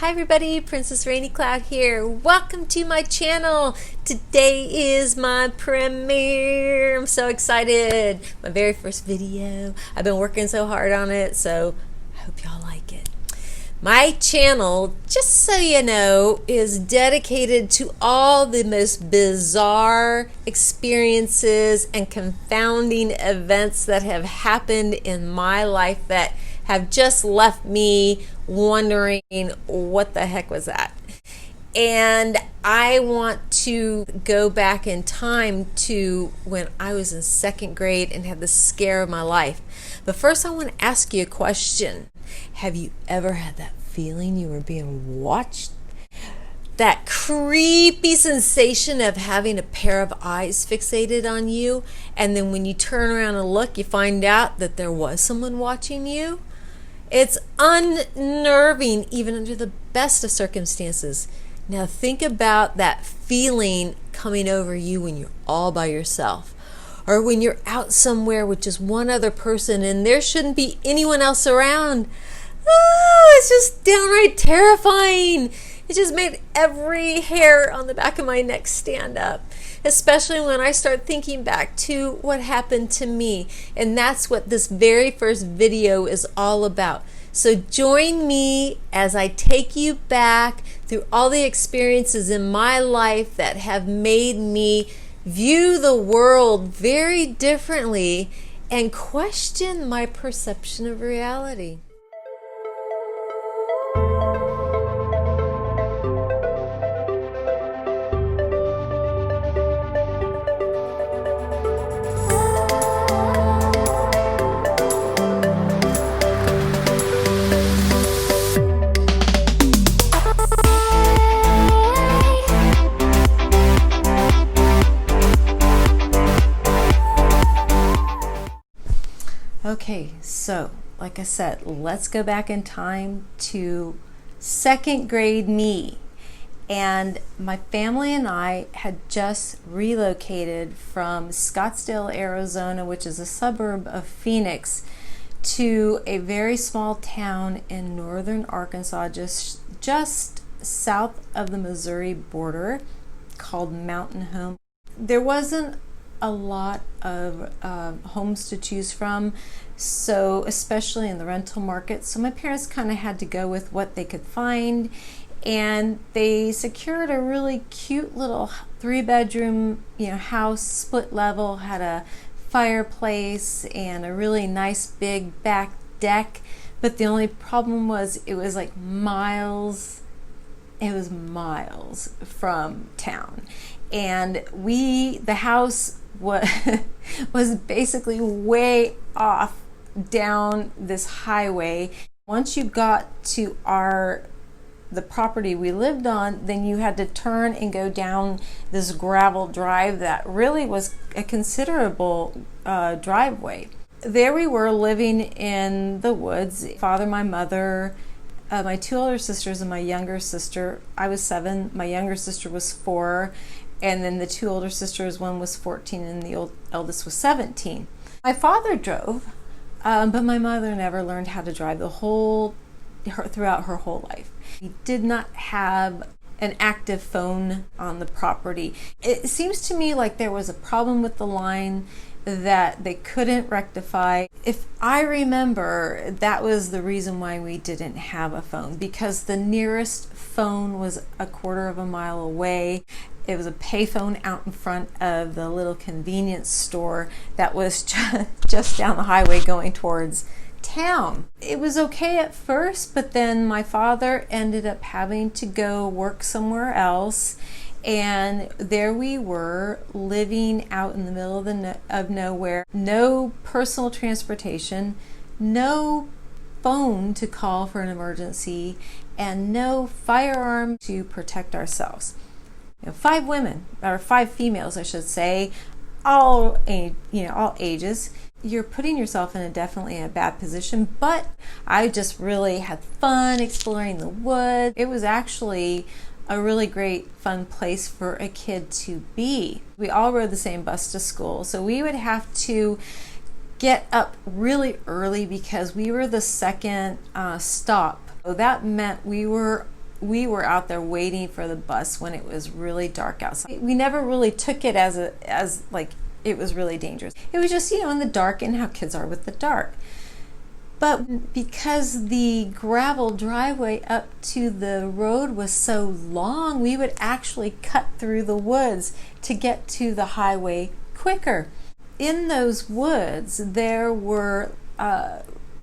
Hi everybody, Princess Rainy Cloud here. Welcome to my channel. Today is my premiere. I'm so excited. My very first video. I've been working so hard on it, so I hope y'all like it. My channel, just so you know, is dedicated to all the most bizarre experiences and confounding events that have happened in my life that have just left me wondering what the heck was that. And I want to go back in time to when I was in second grade and had the scare of my life. But first I want to ask you a question. Have you ever had that feeling you were being watched? That creepy sensation of having a pair of eyes fixated on you, and then when you turn around and look, you find out that there was someone watching you? It's unnerving even under the best of circumstances. Now think about that feeling coming over you when you're all by yourself, or when you're out somewhere with just one other person and there shouldn't be anyone else around. Oh, it's just downright terrifying. It just made every hair on the back of my neck stand up, especially when I start thinking back to what happened to me. And that's what this very first video is all about. So join me as I take you back through all the experiences in my life that have made me view the world very differently and question my perception of reality. Okay, so like I said, let's go back in time to second grade me. And my family and I had just relocated from Scottsdale, Arizona, which is a suburb of Phoenix, to a very small town in northern Arkansas, just south of the Missouri border, called Mountain Home. There wasn't a lot of homes to choose from, so especially in the rental market, so my parents kind of had to go with what they could find, and they secured a really cute little 3-bedroom house, split level, had a fireplace and a really nice big back deck. But the only problem was it was like miles from town, and the house was basically way off down this highway. Once you got to the property we lived on, then you had to turn and go down this gravel drive that really was a considerable driveway. There we were living in the woods. Father, my mother, my 2 older sisters, and my younger sister. I was 7, my younger sister was 4, and then the 2 older sisters, one was 14 and the eldest was 17. My father drove, but my mother never learned how to drive throughout her whole life. He did not have an active phone on the property. It seems to me like there was a problem with the line that they couldn't rectify. If I remember, that was the reason why we didn't have a phone, because the nearest phone was a quarter of a mile away. It was a payphone out in front of the little convenience store that was just down the highway going towards town. It was okay at first, but then my father ended up having to go work somewhere else, and there we were living out in the middle of nowhere. No personal transportation, no phone to call for an emergency, and no firearm to protect ourselves. 5 women, or 5 females I should say, all ages. You're putting yourself in definitely a bad position, but I just really had fun exploring the woods. It was actually a really great fun place for a kid to be. We all rode the same bus to school, so we would have to get up really early because we were the second stop. So that meant we were we were out there waiting for the bus when it was really dark outside. We never really took it as like it was really dangerous. It was just, in the dark, and how kids are with the dark. But because the gravel driveway up to the road was so long, we would actually cut through the woods to get to the highway quicker. In those woods, there were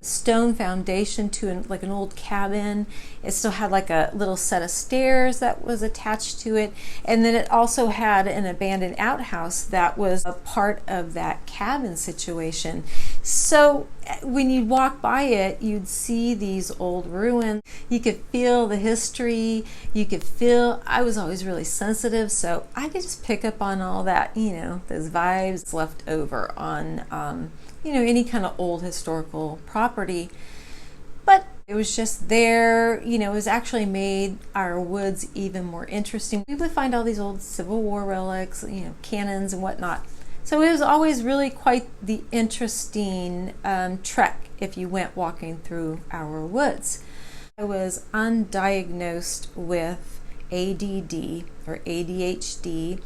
stone foundation to an old cabin. It still had like a little set of stairs that was attached to it, and then it also had an abandoned outhouse that was a part of that cabin situation. So when you'd walk by it, you'd see these old ruins. You could feel the history. I was always really sensitive, so I could just pick up on all that, those vibes left over on any kind of old historical property. But it was just there, it was actually made our woods even more interesting. We would find all these old Civil War relics, cannons and whatnot. So it was always really quite the interesting trek if you went walking through our woods. I was undiagnosed with ADD or ADHD.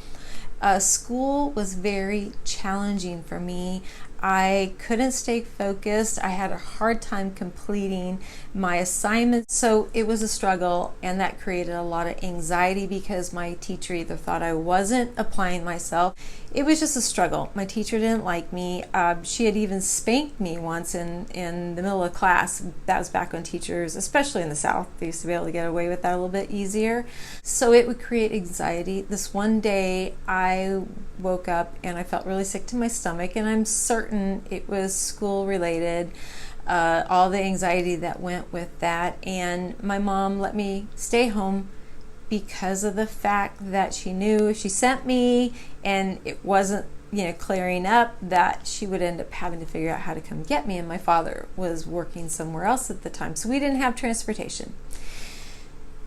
School was very challenging for me. I couldn't stay focused. I had a hard time completing my assignments. So it was a struggle, and that created a lot of anxiety because my teacher either thought I wasn't applying myself. It was just a struggle. My teacher didn't like me. She had even spanked me once in the middle of class. That was back when teachers, especially in the South, they used to be able to get away with that a little bit easier. So it would create anxiety. This one day I woke up and I felt really sick to my stomach, and I'm certain it was school related, all the anxiety that went with that. And my mom let me stay home because of the fact that she knew if she sent me and it wasn't clearing up, that she would end up having to figure out how to come get me. And my father was working somewhere else at the time, so we didn't have transportation.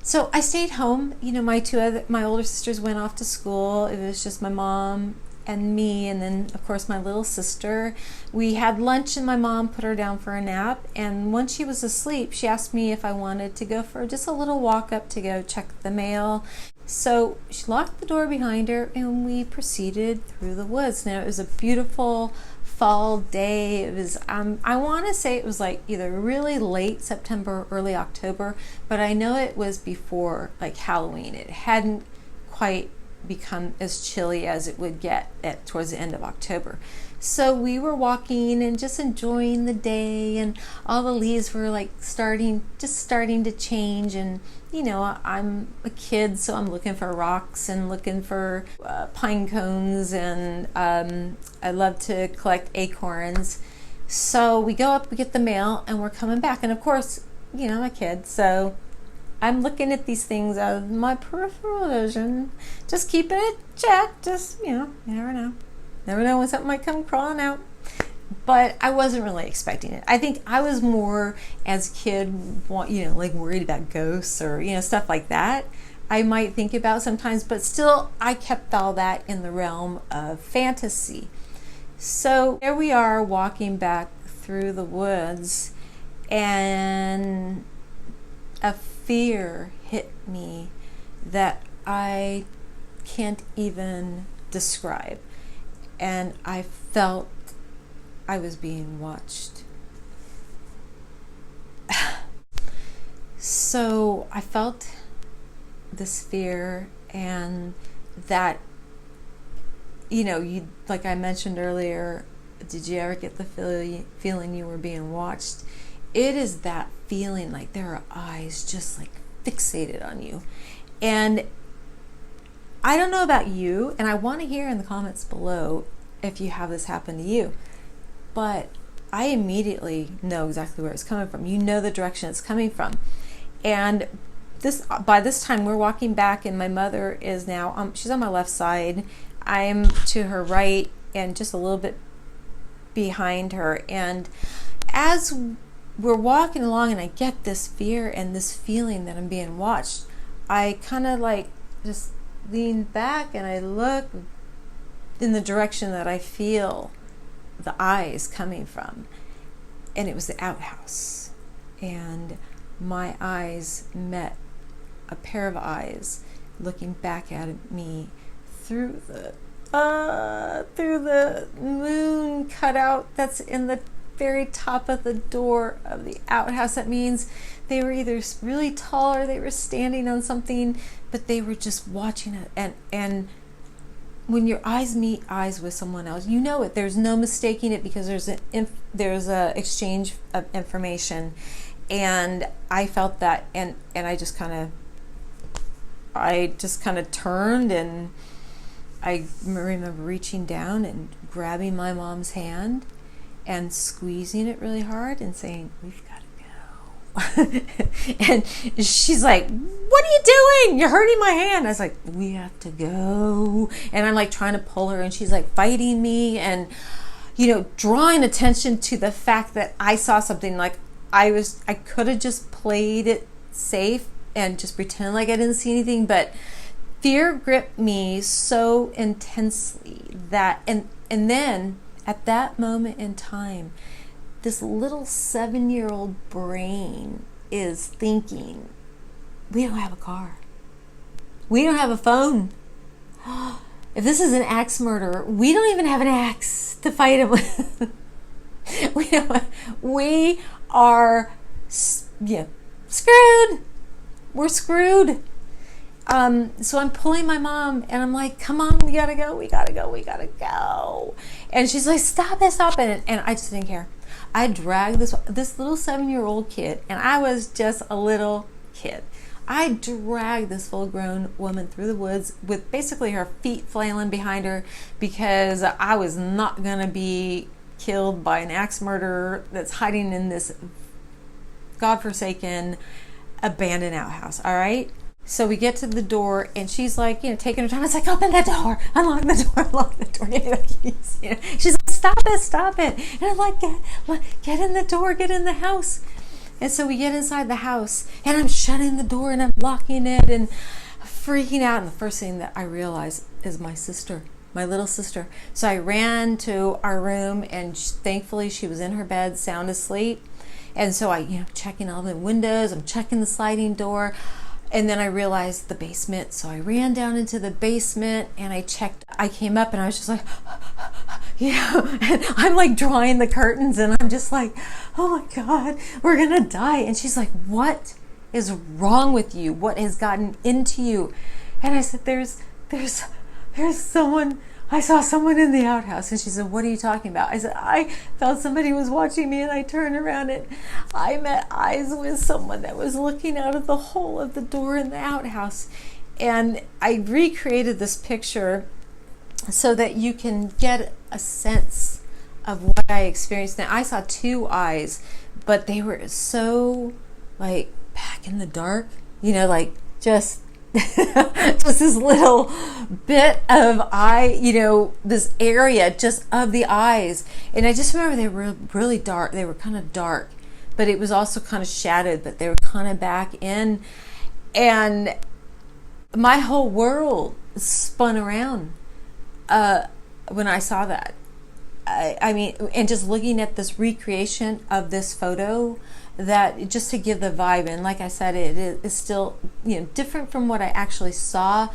So I stayed home. My older sisters went off to school. It was just my mom and me, and then of course my little sister. We had lunch and my mom put her down for a nap, and once she was asleep, she asked me if I wanted to go for just a little walk up to go check the mail. So she locked the door behind her and we proceeded through the woods. Now it was a beautiful fall day. It was I want to say it was like either really late September or early October, but I know it was before like Halloween. It hadn't quite become as chilly as it would get towards the end of October. So we were walking and just enjoying the day, and all the leaves were like starting to change. And I'm a kid, so I'm looking for rocks and looking for pine cones, and I love to collect acorns. So we go up, we get the mail, and we're coming back. And of course, I'm a kid, so I'm looking at these things out of my peripheral vision, just keeping it checked. Just, you never know. Never know when something might come crawling out. But I wasn't really expecting it. I think I was more, as a kid, like worried about ghosts or, stuff like that. I might think about sometimes, but still, I kept all that in the realm of fantasy. So there we are walking back through the woods, and a fear hit me that I can't even describe. And I felt I was being watched. So I felt this fear, and that, like I mentioned earlier, did you ever get the feeling you were being watched? It is that feeling like there are eyes just like fixated on you. And I don't know about you, and I want to hear in the comments below if you have this happen to you, but I immediately know exactly where it's coming from. The direction it's coming from. And by this time we're walking back, and my mother is now, she's on my left side. I'm to her right and just a little bit behind her. And as we're walking along and I get this fear and this feeling that I'm being watched, I kind of like just lean back and I look in the direction that I feel the eyes coming from. And it was the outhouse. And my eyes met a pair of eyes looking back at me through the moon cutout that's in the very top of the door of the outhouse. That means they were either really tall or they were standing on something, but they were just watching it. And when your eyes meet eyes with someone else, you know it. There's no mistaking it, because there's a exchange of information. And I felt that, and I just kind of turned, and I remember reaching down and grabbing my mom's hand and squeezing it really hard and saying, "We've got to go." And she's like, "What are you doing? You're hurting my hand." I was like, "We have to go." And I'm like trying to pull her, and she's like fighting me, and drawing attention to the fact that I saw something. Like I could have just played it safe and just pretend like I didn't see anything, but fear gripped me so intensely that, and then at that moment in time, this little 7-year-old brain is thinking, we don't have a car. We don't have a phone. If this is an axe murderer, we don't even have an axe to fight him with. We are screwed. We're screwed. So I'm pulling my mom, and I'm like, "Come on, we gotta go. And she's like, stop it. And I just didn't care. I dragged this little 7-year-old kid, and I was just a little kid. I dragged this full-grown woman through the woods with basically her feet flailing behind her, because I was not gonna be killed by an axe murderer that's hiding in this godforsaken abandoned outhouse. All right. So we get to the door, and she's like, taking her time. It's like, "Open the door, unlock the door, give me the keys." She's like, stop it. And I'm like, get in the door, get in the house. And so we get inside the house, and I'm shutting the door, and I'm locking it, and freaking out. And the first thing that I realize is my sister, my little sister. So I ran to our room, and thankfully she was in her bed, sound asleep. And so I, checking all the windows, I'm checking the sliding door. And then I realized the basement. So I ran down into the basement, and I came up, and I was just like, and I'm like drawing the curtains, and I'm just like, "Oh my God, we're going to die." And she's like, "What is wrong with you? What has gotten into you?" And I said, there's someone. I saw someone in the outhouse. And she said, "What are you talking about?" I said, "I felt somebody was watching me," and I turned around, and I met eyes with someone that was looking out of the hole of the door in the outhouse. And I recreated this picture so that you can get a sense of what I experienced. Now, I saw 2 eyes, but they were so like back in the dark, like just just this little bit of eye, this area just of the eyes. And I just remember they were really dark. They were kind of dark, but it was also kind of shadowed, but they were kind of back in. And my whole world spun around when I saw that. I mean, and just looking at this recreation of this photo, that just to give the vibe, and like I said, it is still different from what I actually saw,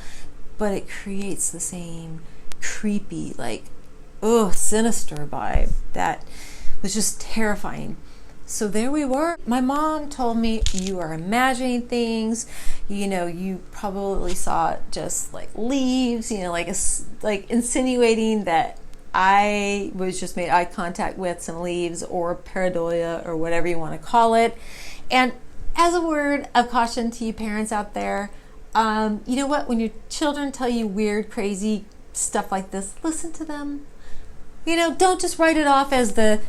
but it creates the same creepy, like sinister vibe that was just terrifying. So there we were. My mom told me, "You are imagining things. You probably saw just like leaves. Like insinuating that I was just made eye contact with some leaves, or pareidolia, or whatever you want to call it." And as a word of caution to you parents out there, you know what? When your children tell you weird, crazy stuff like this, listen to them. Don't just write it off as the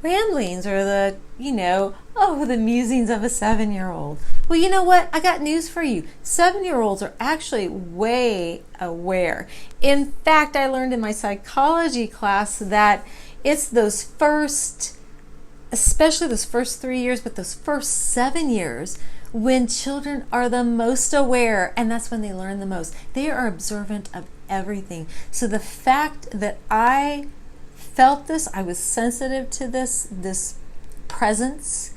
ramblings or the musings of a 7-year-old. Well, you know what? I got news for you. 7-year-olds are actually way aware. In fact, I learned in my psychology class that it's those first, especially those first 3 years, but those first 7 years when children are the most aware, and that's when they learn the most. They are observant of everything. So the fact that I felt this, I was sensitive to this presence,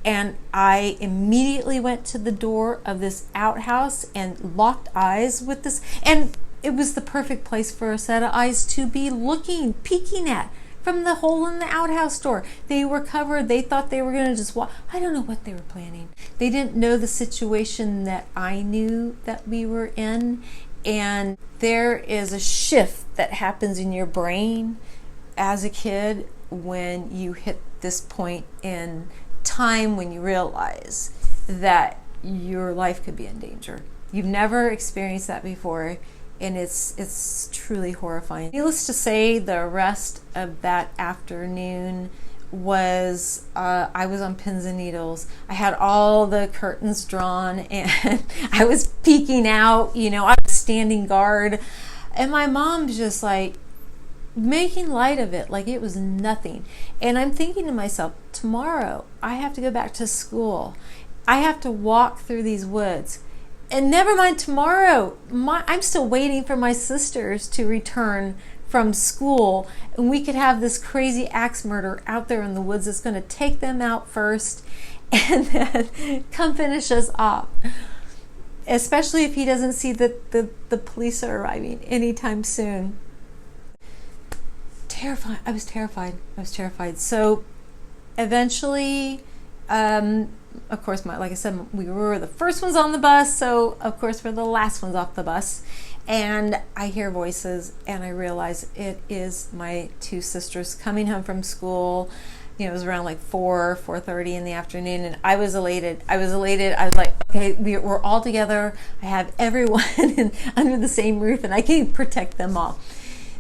And I immediately went to the door of this outhouse and locked eyes with this. And it was the perfect place for a set of eyes to be looking, peeking at from the hole in the outhouse door. They were covered. They thought they were going to just walk. I don't know what they were planning. They didn't know the situation that I knew that we were in. And there is a shift that happens in your brain as a kid when you hit this point in time when you realize that your life could be in danger. You've never experienced that before, and it's truly horrifying. Needless to say, the rest of that afternoon was I was on pins and needles. I had all the curtains drawn and I was peeking out, I was standing guard, and my mom's just like making light of it like it was nothing. And I'm thinking to myself, tomorrow I have to go back to school. I have to walk through these woods. And never mind tomorrow, I'm still waiting for my sisters to return from school, and we could have this crazy axe murderer out there in the woods that's going to take them out first and then come finish us off. Especially if he doesn't see that the police are arriving anytime soon. Terrified. I was terrified. So eventually, of course, like I said, we were the first ones on the bus, so of course we're the last ones off the bus. And I hear voices, and I realize it is my two sisters coming home from school. It was around like 4:30 in the afternoon, and I was elated. I was like, okay, we're all together. I have everyone under the same roof, and I can protect them all.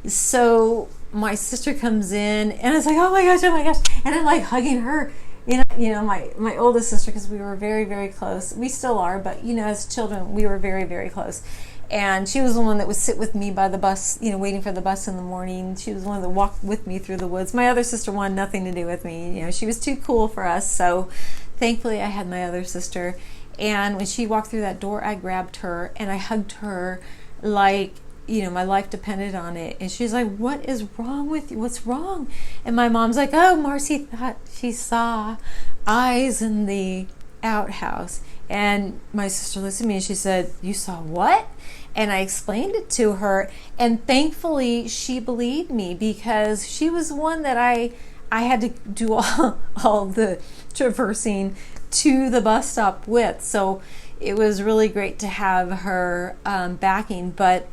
So my sister comes in, and I was like, oh my gosh, and I'm like hugging her. My oldest sister, because we were very, very close. We still are, but as children, we were very, very close. And she was the one that would sit with me by the bus, waiting for the bus in the morning. She was the one that walked with me through the woods. My other sister wanted nothing to do with me. She was too cool for us. So thankfully I had my other sister. And when she walked through that door, I grabbed her and I hugged her like, my life depended on it. And she's like, what is wrong with you? What's wrong? And my mom's like, oh, Marcy thought she saw eyes in the outhouse. And my sister listened to me and she said, you saw what? And I explained it to her, and thankfully she believed me, because she was one that I had to do all the traversing to the bus stop with. So it was really great to have her backing, but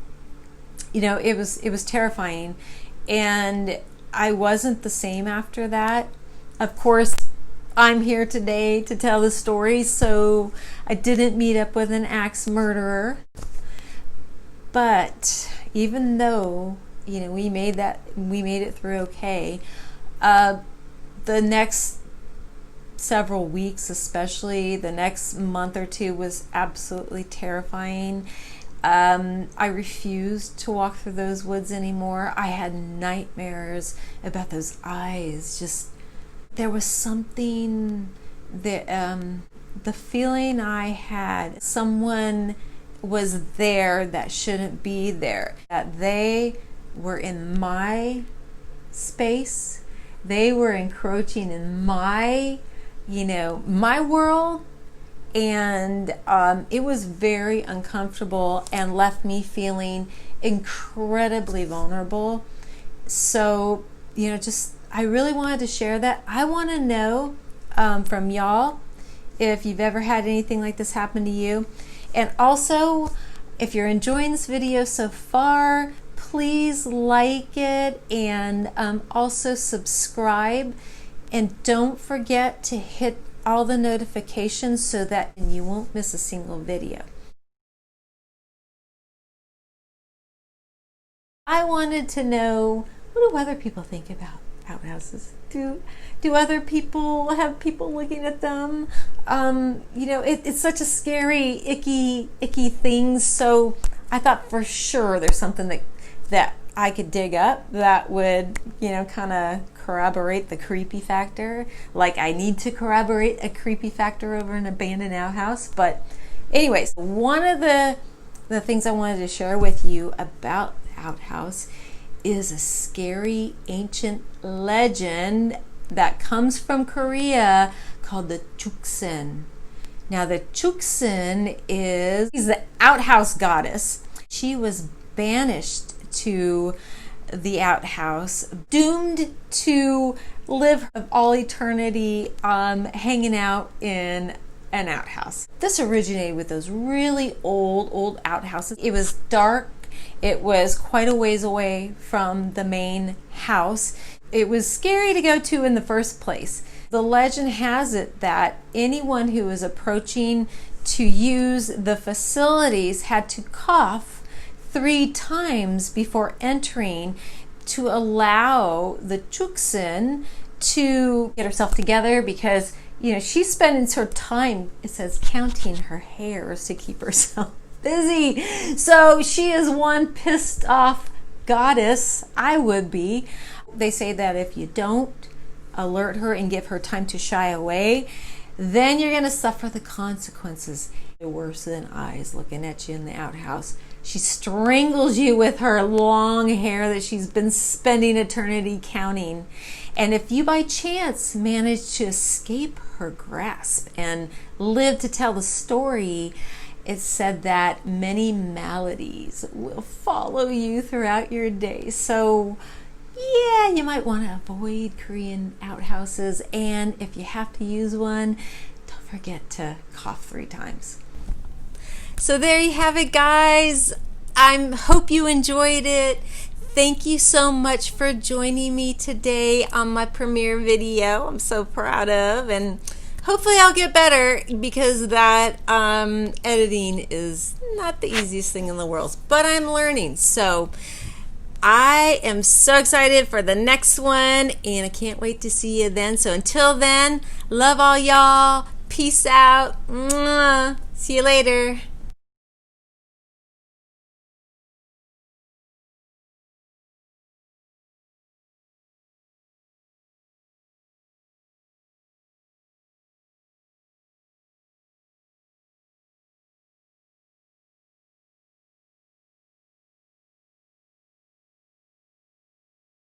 it was terrifying, and I wasn't the same after that. Of course, I'm here today to tell the story, so I didn't meet up with an axe murderer. But even though, we made it through okay, the next several weeks, especially the next month or two, was absolutely terrifying. I refused to walk through those woods anymore. I had nightmares about those eyes. There was something that, the feeling I had, someone was there that shouldn't be there, that they were in my space, they were encroaching in my world, and it was very uncomfortable and left me feeling incredibly vulnerable. So I really wanted to share that. I want to know from y'all if you've ever had anything like this happen to you. And also, if you're enjoying this video so far, please like it, and also subscribe. And don't forget to hit all the notifications so that you won't miss a single video. I wanted to know, what do other people think about outhouses? Do other people have people looking at them? It's such a scary, icky thing. So I thought for sure there's something that I could dig up that would, kind of corroborate the creepy factor. Like I need to corroborate a creepy factor over an abandoned outhouse. But anyways, one of the things I wanted to share with you about the outhouse is a scary ancient legend that comes from Korea called the Chuksin. Now the Chuksin is the outhouse goddess. She was banished to the outhouse, doomed to live all eternity hanging out in an outhouse. This originated with those really old outhouses. It was dark. It was quite a ways away from the main house. It was scary to go to in the first place. The legend has it that anyone who was approaching to use the facilities had to cough 3 times before entering to allow the Chuksin to get herself together, because she's spending her time, it says, counting her hairs to keep herself busy. So she is one pissed off goddess. I would be. They say that if you don't alert her and give her time to shy away, then you're going to suffer the consequences. Worse than eyes looking at you in the outhouse. She strangles you with her long hair that she's been spending eternity counting. And if you by chance manage to escape her grasp and live to tell the story, it's said that many maladies will follow you throughout your day. So yeah, you might want to avoid Korean outhouses, and if you have to use one, don't forget to cough 3 times. So there you have it, guys. I hope you enjoyed it. Thank you so much for joining me today on my premiere video. I'm so proud of, and hopefully I'll get better, because that editing is not the easiest thing in the world, but I'm learning. So I am so excited for the next one, and I can't wait to see you then. So until then, love all y'all. Peace out. Mwah. See you later.